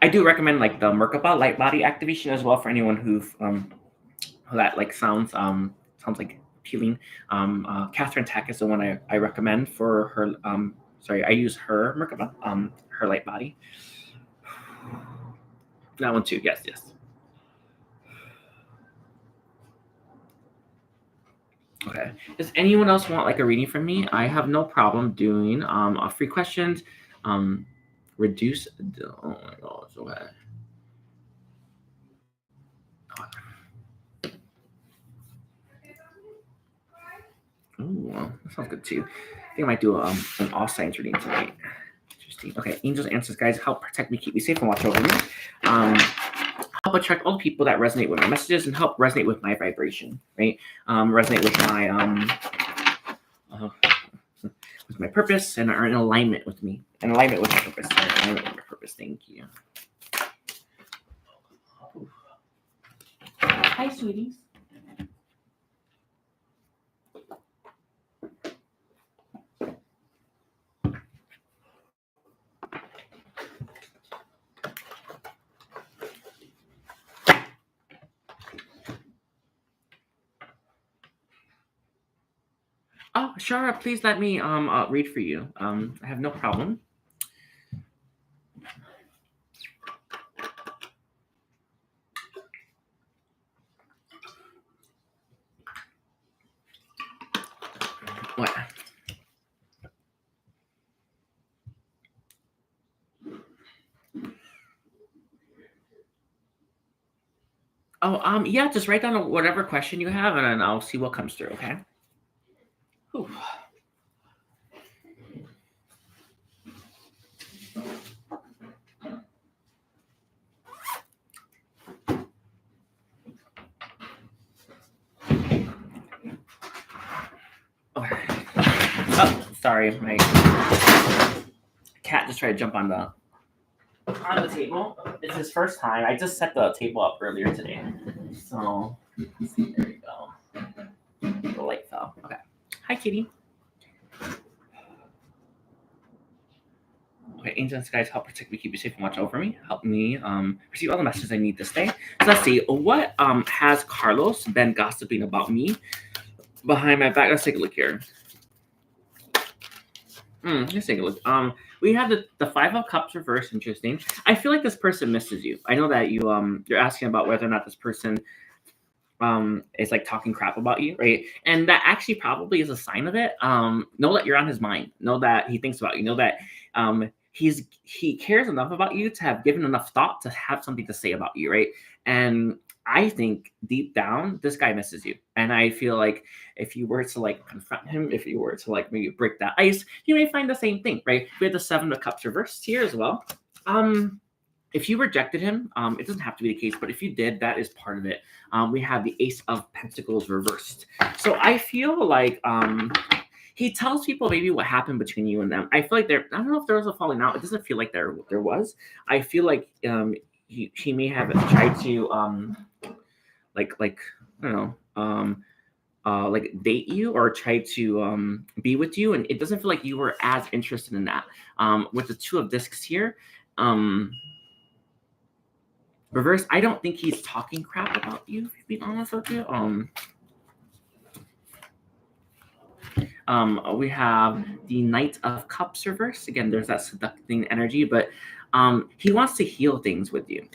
I do recommend like the Merkaba light body activation as well for anyone who that like sounds like appealing. Catherine Tack is the one I recommend for her. Sorry, I use her Merkaba, her light body. That one too. Yes, yes. Okay. Does anyone else want like a reading from me? I have no problem doing free questions. Reduce. Oh my gosh. Okay. Oh, that sounds good too. I think I might do an all signs reading tonight. Interesting. Okay, angels, answers, guys, help protect me, keep me safe, and watch over me. Help attract all the people that resonate with my messages and help resonate with my vibration. Right? Resonate with my purpose and are in alignment with me. In alignment with my purpose. In alignment with my purpose. Thank you. Hi, sweeties. Oh, Shara, please let me read for you. I have no problem. What? Oh, yeah, just write down whatever question you have, and then I'll see what comes through. Okay. Whew. Okay. Oh, sorry, my cat just tried to jump on the table. It's his first time. I just set the table up earlier today, so there we go. The light fell. Okay. Hi, Hi, Kitty. Okay, angels and skies, help protect me, keep me safe, and watch over me. Help me receive all the messages I need this day. So let's see, what has Carlos been gossiping about me behind my back? Let's take a look here. Let's take a look. We have the Five of Cups reversed. Interesting. I feel like this person misses you. I know that you're asking about whether or not this person is like talking crap about you, right? And that actually probably is a sign of it. Know that you're on his mind. Know that he thinks about you. Know that he cares enough about you to have given enough thought to have something to say about you, right? And I think deep down, this guy misses you. And I feel like if you were to like confront him, if you were to like maybe break that ice, you may find the same thing, right? We have the Seven of Cups reversed here as well. If you rejected him, it doesn't have to be the case, but if you did, that is part of it. We have the Ace of Pentacles reversed. So I feel like he tells people maybe what happened between you and them. I feel like I don't know if there was a falling out. It doesn't feel like there was. I feel like he may have tried to like I don't know, like date you or try to be with you, and it doesn't feel like you were as interested in that. With the Two of Discs here, reverse, I don't think he's talking crap about you, to be honest with you. We have the Knight of Cups reverse. Again, there's that seducing energy, but he wants to heal things with you.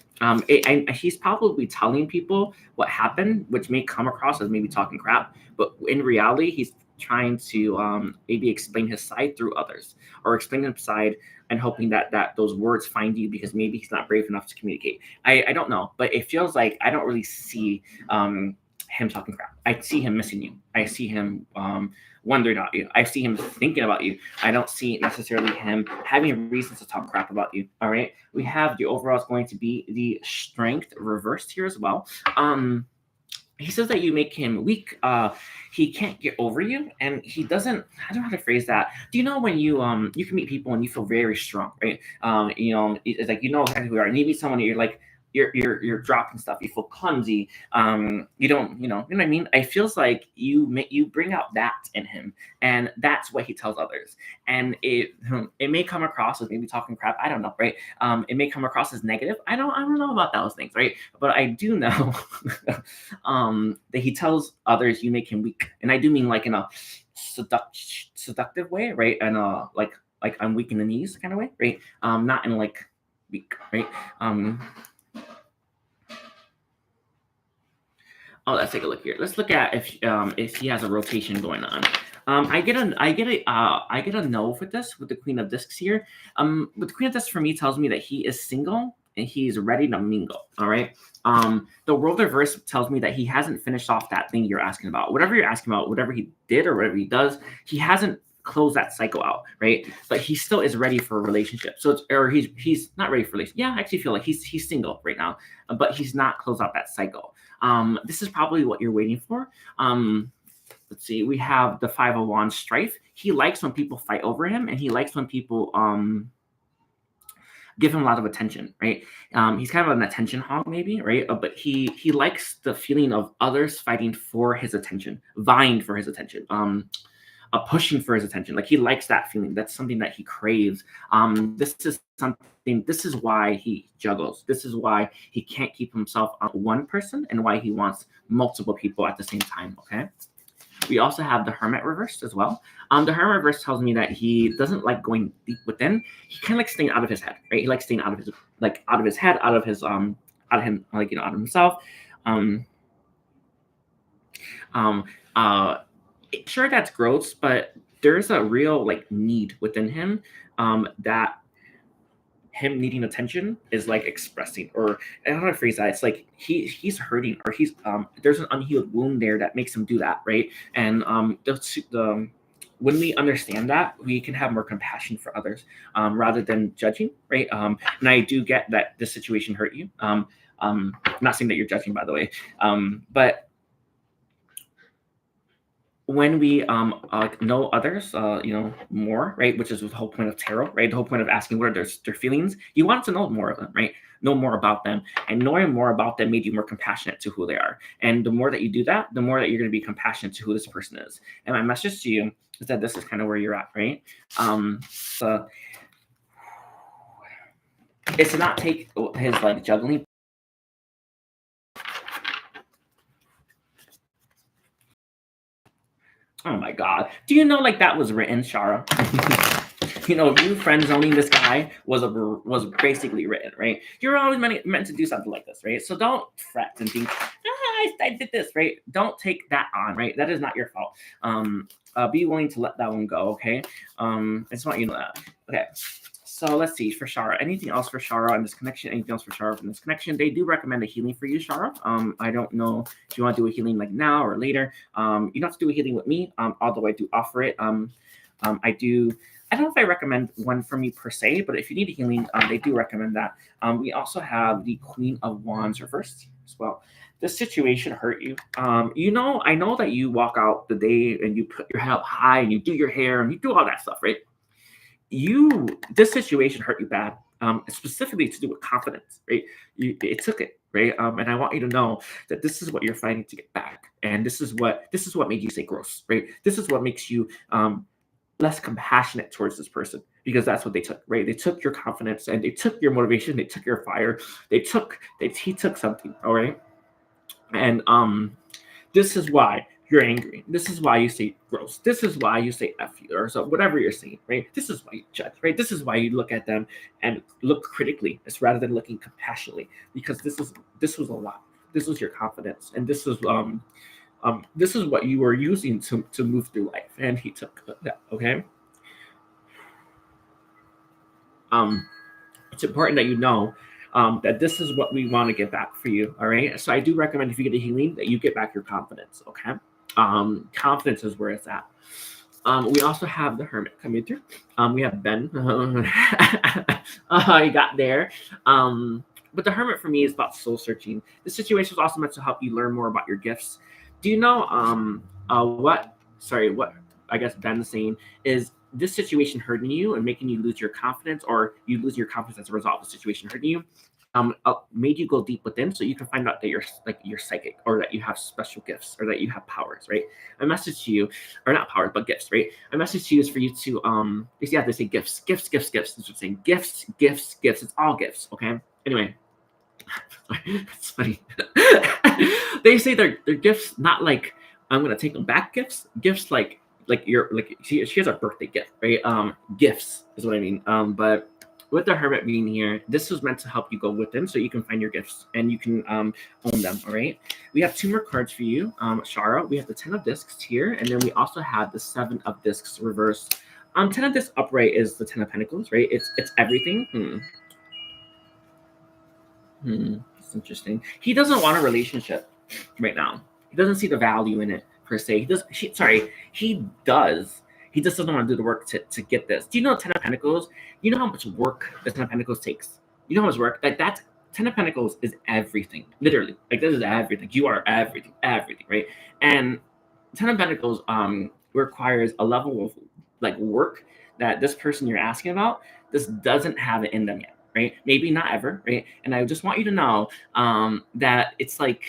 He's probably telling people what happened, which may come across as maybe talking crap, but in reality, he's trying to maybe explain his side through others, or explain his side and hoping that those words find you, because maybe he's not brave enough to communicate. I don't know, but it feels like I don't really see him talking crap. I see him missing you. I see him wondering about you. I see him thinking about you. I don't see necessarily him having reasons to talk crap about you. All right. We have the overall is going to be the Strength reversed here as well. He says that you make him weak. He can't get over you, and he doesn't. I don't know how to phrase that. Do you know when you can meet people and you feel very strong, right? It's like you know exactly who you are, and you meet someone and you're like you're dropping stuff. You feel clumsy. You don't, you know what I mean. I feels like you bring out that in him, and that's what he tells others. And it may come across as maybe talking crap. I don't know, right? It may come across as negative. I don't know about those things, right? But I do know that he tells others you make him weak, and I do mean like in a seductive way, right? And like I'm weak in the knees kind of way, right? Not in like weak, right? Oh, let's take a look here. Let's look at if he has a rotation going on. I get a no with this with the Queen of Discs here. With the Queen of Discs for me tells me that he is single and he's ready to mingle. All right. The World Reverse tells me that he hasn't finished off that thing you're asking about. Whatever you're asking about, whatever he did or whatever he does, he hasn't closed that cycle out, right? But he still is ready for a relationship. So he's not ready for relationship. Yeah, I actually feel like he's single right now, but he's not closed out that cycle. This is probably what you're waiting for. Let's see. We have the Five of Wands strife. He likes when people fight over him, and he likes when people give him a lot of attention, right? He's kind of an attention hog, maybe, right? But he likes the feeling of others fighting for his attention, vying for his attention, pushing for his attention. Like he likes that feeling. That's something that he craves. This is something. This is why he juggles. This is why he can't keep himself on one person, and why he wants multiple people at the same time. Okay. We also have the Hermit reversed as well. The Hermit reverse tells me that he doesn't like going deep within. He kind of likes staying out of his head, right? He likes staying out of his head, out of his out of him, like out of himself. Sure, that's gross, but there's a real like need within him that him needing attention is like expressing, or I don't know how to phrase that. It's like he's hurting, or he's there's an unhealed wound there that makes him do that, right? And when we understand that, we can have more compassion for others rather than judging, right? And I do get that this situation hurt you. I'm not saying that you're judging, by the way, but when we like know others, more, right? Which is the whole point of tarot, right? The whole point of asking what are their feelings. You want to know more of them, right? Know more about them, and knowing more about them made you more compassionate to who they are. And the more that you do that, the more that you're going to be compassionate to who this person is. And my message to you is that this is kind of where you're at, right? So it's to not take his like juggling. Oh my God! Do you know like that was written, Shara? You friend zoning this guy was basically written, right? You're always meant to do something like this, right? So don't fret and think, I did this, right? Don't take that on, right? That is not your fault. Be willing to let that one go, okay? I just want you to know that. Okay. So let's see for Shara. Anything else for Shara on this connection? Anything else for Shara from this connection? They do recommend a healing for you, Shara. I don't know if you want to do a healing like now or later. You don't have to do a healing with me. Although I do offer it. I do. I don't know if I recommend one for me per se, but if you need a healing, they do recommend that. We also have the Queen of Wands reversed as well. This situation hurt you. I know that you walk out the day and you put your head up high and you do your hair and you do all that stuff, right? This situation hurt you bad, specifically to do with confidence, right? It took it, right? And I want you to know that this is what you're fighting to get back, and this is what made you say gross, right? This is what makes you less compassionate towards this person, because that's what they took, right? They took your confidence and they took your motivation, they took your fire, he took something, all right? And this is why you're angry. This is why you say gross. This is why you say F you or so whatever you're saying, right? This is why you judge, right? This is why you look at them and look critically, it's rather than looking compassionately, because this was a lot. This was your confidence, and this is what you were using to move through life, and he took that. Okay. It's important that you know that this is what we want to get back for you. All right. So I do recommend, if you get a healing, that you get back your confidence. Okay. Confidence is where it's at. We also have the Hermit coming through. We have Ben. You got there. But the Hermit for me is about soul searching. This situation is also meant to help you learn more about your gifts. Do you know what? Sorry, what I guess Ben's saying is, this situation hurting you and making you lose your confidence, or you lose your confidence as a result of the situation hurting you, made you go deep within, so you can find out that you're psychic, or that you have special gifts, or that you have powers, right? A message to you, or not powers, but gifts, right? A message to you is for you to they say gifts. That's what I'm saying. Gifts. It's all gifts. Okay. Anyway, it's funny. They say they're gifts, not like I'm gonna take them back gifts. Gifts like you're like she has a birthday gift, right? Gifts is what I mean. But with the Hermit being here, this was meant to help you go within, so you can find your gifts and you can own them. All right. We have two more cards for you, Shara. We have the 10 of discs here, and then we also have the 7 of discs reversed. 10 of discs upright is the 10 of pentacles, right? It's everything. It's interesting. He doesn't want a relationship right now. He doesn't see the value in it per se. He does. He just doesn't want to do the work to get this. Do you know 10 of Pentacles? You know how much work the 10 of Pentacles takes? You know how much work? That's 10 of Pentacles is everything. Literally. Like, this is everything. You are everything, right? And 10 of Pentacles requires a level of like work that this person you're asking about, this doesn't have it in them yet, right? Maybe not ever, right? And I just want you to know that it's like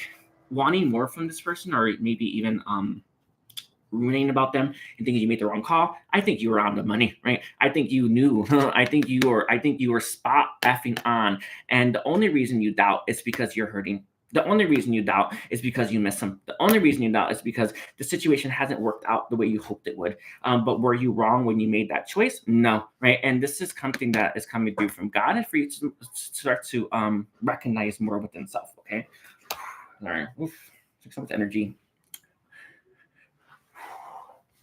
wanting more from this person, or maybe even ruminating about them and thinking you made the wrong call. I think you were on the money, right? I think you knew. I think you were spot effing on. And the only reason you doubt is because you're hurting. The only reason you doubt is because you miss them. The only reason you doubt is because the situation hasn't worked out the way you hoped it would. But were you wrong when you made that choice? No, right? And this is something that is coming through from God, and for you to start to recognize more within self. Okay. All right. Oof. Took so much energy.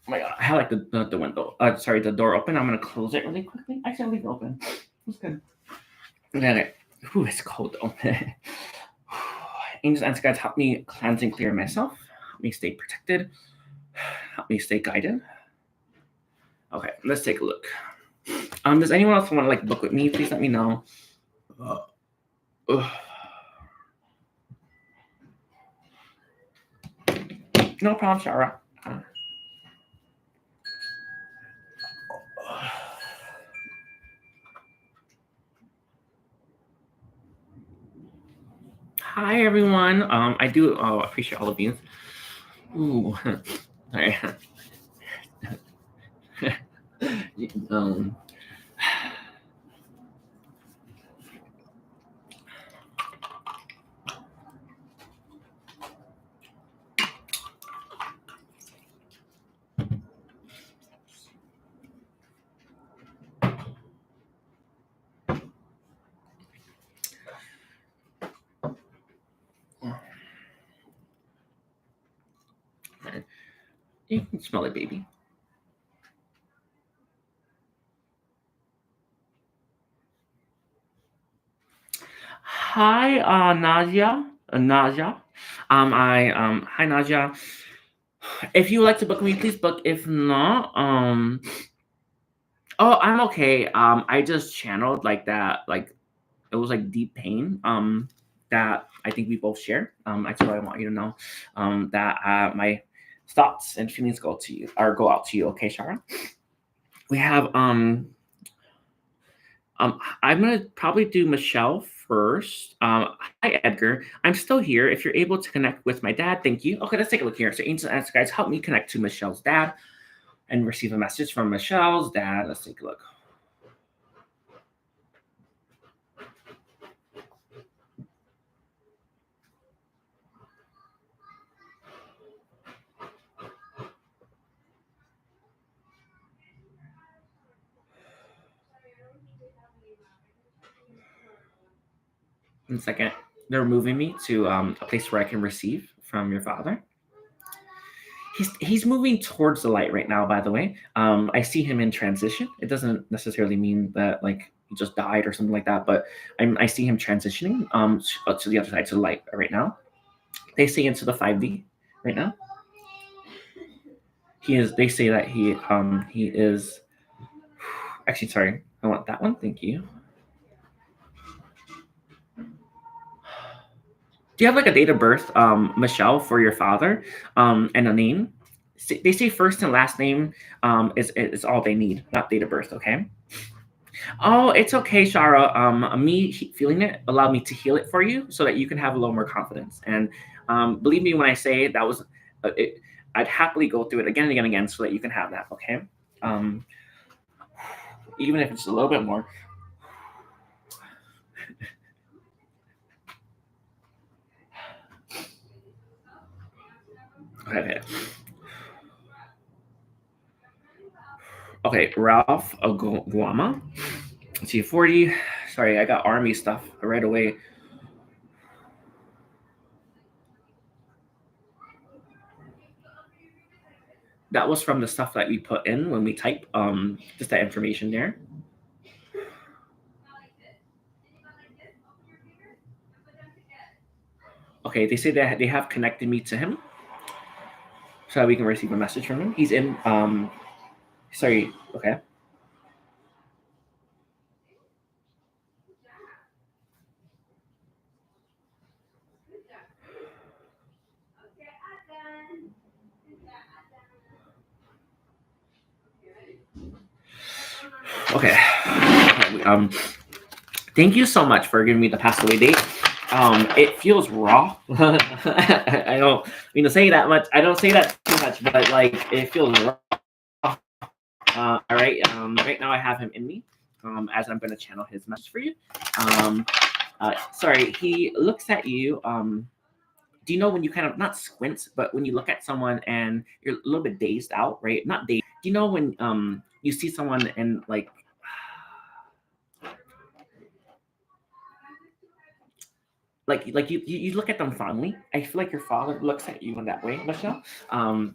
Oh my God, I have like the window. The door open. I'm gonna close it really quickly. Actually, I'll leave it open. It's good. Okay. Ooh, it's cold though. Angels and guides, help me cleanse and clear myself. Help me stay protected. Help me stay guided. Okay, let's take a look. Does anyone else want to like book with me? Please let me know. No problem, Shara. Hi everyone. I do appreciate all of you. Ooh, sorry. um, you can smell it, baby. Hi, Nadia. Nadia. Hi Nadia. If you would like to book me, please book. If not, oh, I'm okay. I just channeled like that, like it was like deep pain. That I think we both share. That's what I want you to know. That my thoughts and feelings go out to you. Okay, Shara. We have I'm gonna probably do Michelle first. Hi Edgar, I'm still here. If you're able to connect with my dad, thank you. Okay, let's take a look here. So Angel Answer guys, help me connect to Michelle's dad and receive a message from Michelle's dad. Let's take a look. One second. They're moving me to a place where I can receive from your father. He's moving towards the light right now. By the way, I see him in transition. It doesn't necessarily mean that like he just died or something like that, but I see him transitioning to the other side, to the light right now. They say into the 5D right now. He is. They say that he is. Actually, sorry, I want that one. Thank you. Do you have like a date of birth, Michelle, for your father, and a name? They say first and last name is all they need, not date of birth. Okay. Oh, it's okay, Shara. Feeling it allowed me to heal it for you, so that you can have a little more confidence. And believe me when I say that was, it, I'd happily go through it again and again and again, so that you can have that. Okay. Um, Even if it's a little bit more. Okay. Okay, Ralph Guama. Let's see, 40. Sorry, I got army stuff right away. That was from the stuff that we put in when we type, just that information there. Okay, they say that they have connected me to him, so that we can receive a message from him. He's in. Sorry. Okay. Okay. Thank you so much for giving me the pass away date. It feels raw. I don't mean to say that much. I don't say that too much, but like it feels raw. All right. Right now I have him in me. As I'm going to channel his message for you. Sorry. He looks at you. Do you know when you kind of not squint, but when you look at someone and you're a little bit dazed out, right? Not dazed. Do you know when you see someone and like you look at them fondly. I feel like your father looks at you in that way, Michelle.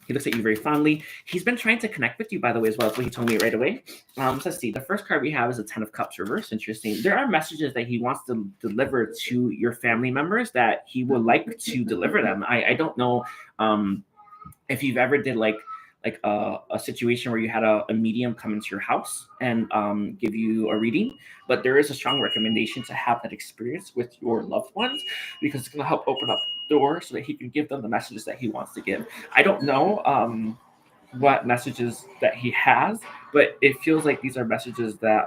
He looks at you very fondly. He's been trying to connect with you, by the way, as well. That's what he told me right away. So let's see. The first card we have is a Ten of Cups reverse. Interesting. There are messages that he wants to deliver to your family members that he would like to deliver them. I don't know if you've ever did like a situation where you had a medium come into your house and give you a reading, but there is a strong recommendation to have that experience with your loved ones, because it's going to help open up doors so that he can give them the messages that he wants to give. I don't know what messages that he has, but it feels like these are messages that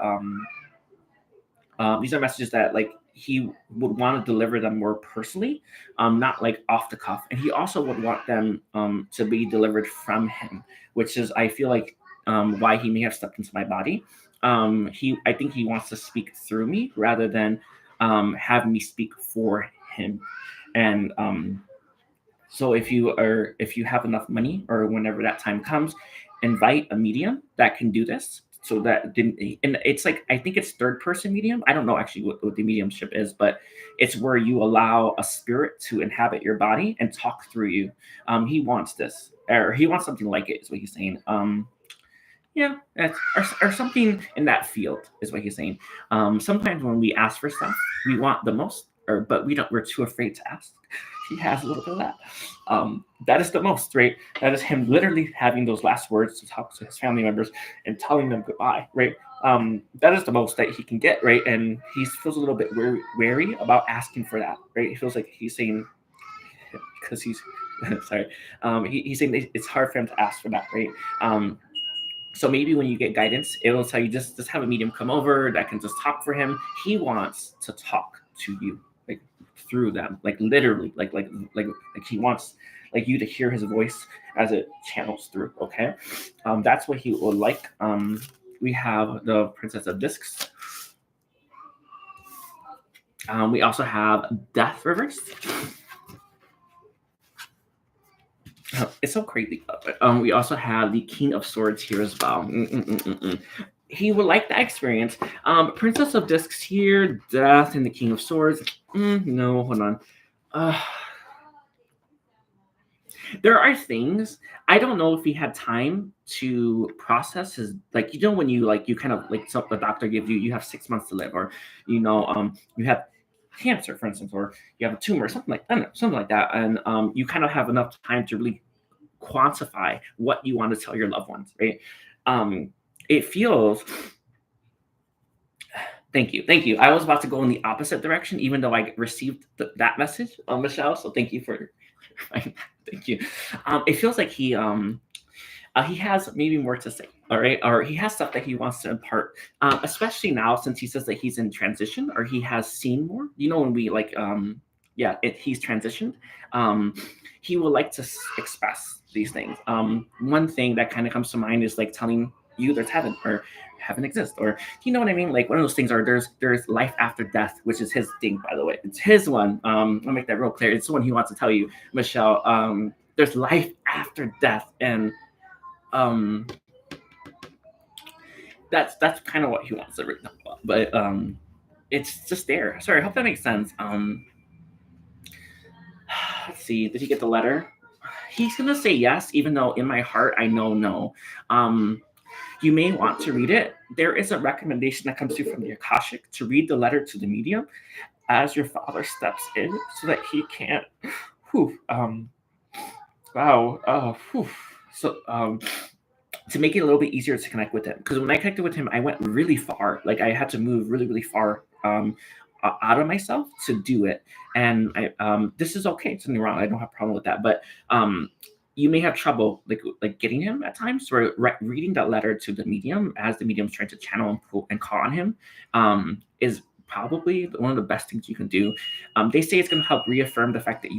These are messages that like he would want to deliver them more personally, not like off the cuff. And he also would want them to be delivered from him, which is I feel like why he may have stepped into my body. I think he wants to speak through me rather than have me speak for him. And so if you have enough money or whenever that time comes, invite a medium that can do this. So that didn't and it's like I think it's third person medium. I don't know actually what the mediumship is, but it's where you allow a spirit to inhabit your body and talk through you. He wants this, or he wants something like it, is what he's saying. Yeah, or something in that field is what he's saying. Sometimes when we ask for stuff, we want the most, or but we don't. We're too afraid to ask. He has a little bit of that. That is the most, right? That is him literally having those last words to talk to his family members and telling them goodbye, right? That is the most that he can get, right? And he feels a little bit wary about asking for that, right? He feels like he's saying because he's sorry. He's saying it's hard for him to ask for that, right? So maybe when you get guidance, it will tell you just have a medium come over that can just talk for him. He wants to talk to you, like through them, like literally, like he wants like you to hear his voice as it channels through. Okay, that's what he would like. We have the Princess of Discs. We also have Death Reverse. It's so crazy. We also have the King of Swords here as well. He would like that experience. Princess of Discs here, Death, and the King of Swords. No, hold on. There are things I don't know if he had time to process his like when you kind of like the doctor gives you have 6 months to live, or you have cancer, for instance, or you have a tumor, something like I don't know, something like that, and you kind of have enough time to really quantify what you want to tell your loved ones, right? It feels. Thank you. I was about to go in the opposite direction, even though I received that message, Michelle. So thank you for. Thank you. It feels like he has maybe more to say, all right, or he has stuff that he wants to impart, especially now since he says that he's in transition or he has seen more. When we like, he's transitioned. He would like to express these things. One thing that kind of comes to mind is like telling you there's heaven or heaven exists, or you know what I mean? Like one of those things are there's life after death, which is his thing, by the way. It's his one. I'll make that real clear. It's the one he wants to tell you, Michelle. There's life after death, and that's kind of what he wants to talk about. But it's just there. Sorry, I hope that makes sense. Let's see. Did he get the letter? He's gonna say yes, even though in my heart I know no. You may want to read it. There is a recommendation that comes through from the Akashic to read the letter to the medium as your father steps in so that he can't. Wow. So to make it a little bit easier to connect with him. Because when I connected with him, I went really far. Like I had to move really, really far out of myself to do it. And this is okay. It's nothing wrong. I don't have a problem with that. But you may have trouble like getting him at times. So reading that letter to the medium as the medium's trying to channel and call on him is probably one of the best things you can do. They say it's going to help reaffirm the fact that you